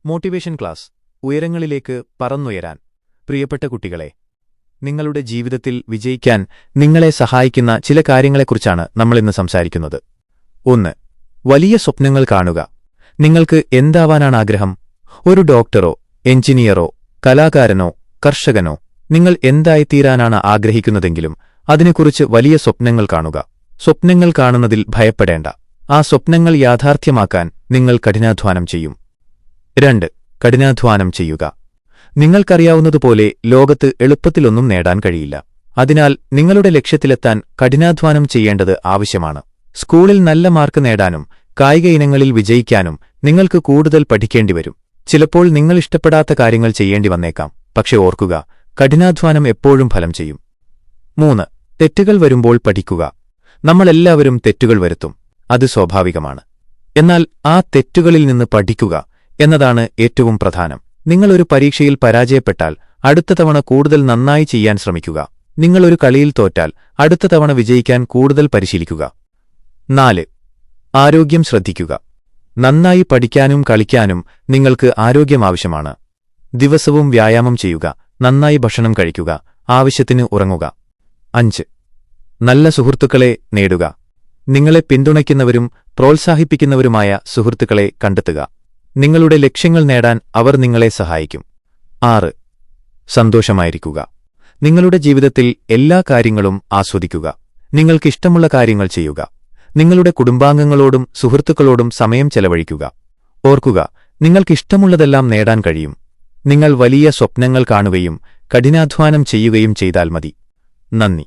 Motivation class ഉയരങ്ങളിലേക്ക് പറന്നുയരാൻ. പ്രിയപ്പെട്ട കുട്ടികളെ, നിങ്ങളുടെ ജീവിതത്തിൽ വിജയിക്കാൻ നിങ്ങളെ സഹായിക്കുന്ന ചില കാര്യങ്ങളെക്കുറിച്ചാണ് നമ്മളിന്ന് സംസാരിക്കുന്നത്. 1. വലിയ സ്വപ്നങ്ങൾ കാണുക. നിങ്ങൾക്ക് എന്താവാനാണ് ആഗ്രഹം? ഒരു ഡോക്ടറോ എഞ്ചിനീയറോ കലാകാരനോ കർഷകനോ? നിങ്ങൾ എന്തായിത്തീരാനാണ് ആഗ്രഹിക്കുന്നതെങ്കിലും അതിനെക്കുറിച്ച് വലിയ സ്വപ്നങ്ങൾ കാണുക. സ്വപ്നങ്ങൾ കാണുന്നതിൽ ഭയപ്പെടേണ്ട. ആ സ്വപ്നങ്ങൾ യാഥാർത്ഥ്യമാക്കാൻ നിങ്ങൾ കഠിനാധ്വാനം ചെയ്യും. 2. കഠിനാധ്വാനം ചെയ്യുക. നിങ്ങൾക്കറിയാവുന്നതുപോലെ ലോകത്ത് എളുപ്പത്തിലൊന്നും നേടാൻ കഴിയില്ല. അതിനാൽ നിങ്ങളുടെ ലക്ഷ്യത്തിലെത്താൻ കഠിനാധ്വാനം ചെയ്യേണ്ടത് ആവശ്യമാണ്. സ്കൂളിൽ നല്ല മാർക്ക് നേടാനും കായിക ഇനങ്ങളിൽ വിജയിക്കാനും നിങ്ങൾക്ക് കൂടുതൽ പഠിക്കേണ്ടിവരും. ചിലപ്പോൾ നിങ്ങൾ ഇഷ്ടപ്പെടാത്ത കാര്യങ്ങൾ ചെയ്യേണ്ടി വന്നേക്കാം. പക്ഷെ ഓർക്കുക, കഠിനാധ്വാനം എപ്പോഴും ഫലം ചെയ്യും. 3. തെറ്റുകൾ വരുമ്പോൾ പഠിക്കുക. നമ്മളെല്ലാവരും തെറ്റുകൾ വരുത്തും. അത് സ്വാഭാവികമാണ്. എന്നാൽ ആ തെറ്റുകളിൽ നിന്ന് പഠിക്കുക എന്നതാണ് ഏറ്റവും പ്രധാനം. നിങ്ങളൊരു പരീക്ഷയിൽ പരാജയപ്പെട്ടാൽ അടുത്ത തവണ കൂടുതൽ നന്നായി ചെയ്യാൻ ശ്രമിക്കുക. നിങ്ങളൊരു കളിയിൽ തോറ്റാൽ അടുത്ത തവണ വിജയിക്കാൻ കൂടുതൽ പരിശീലിക്കുക. 4. ആരോഗ്യം ശ്രദ്ധിക്കുക. നന്നായി പഠിക്കാനും കളിക്കാനും നിങ്ങൾക്ക് ആരോഗ്യം ആവശ്യമാണ്. ദിവസവും വ്യായാമം ചെയ്യുക, നന്നായി ഭക്ഷണം കഴിക്കുക, ആവശ്യത്തിന് ഉറങ്ങുക. 5. നല്ല സുഹൃത്തുക്കളെ നേടുക. നിങ്ങളെ പിന്തുണയ്ക്കുന്നവരും പ്രോത്സാഹിപ്പിക്കുന്നവരുമായ സുഹൃത്തുക്കളെ കണ്ടെത്തുക. നിങ്ങളുടെ ലക്ഷ്യങ്ങൾ നേടാൻ അവർ നിങ്ങളെ സഹായിക്കും. 6. സന്തോഷമായിരിക്കുക. നിങ്ങളുടെ ജീവിതത്തിൽ എല്ലാ കാര്യങ്ങളും ആസ്വദിക്കുക. നിങ്ങൾക്കിഷ്ടമുള്ള കാര്യങ്ങൾ ചെയ്യുക. നിങ്ങളുടെ കുടുംബാംഗങ്ങളോടും സുഹൃത്തുക്കളോടും സമയം ചെലവഴിക്കുക. ഓർക്കുക, നിങ്ങൾക്കിഷ്ടമുള്ളതെല്ലാം നേടാൻ കഴിയും. നിങ്ങൾ വലിയ സ്വപ്നങ്ങൾ കാണുകയും കഠിനാധ്വാനം ചെയ്യുകയും ചെയ്താൽ മതി. നന്ദി.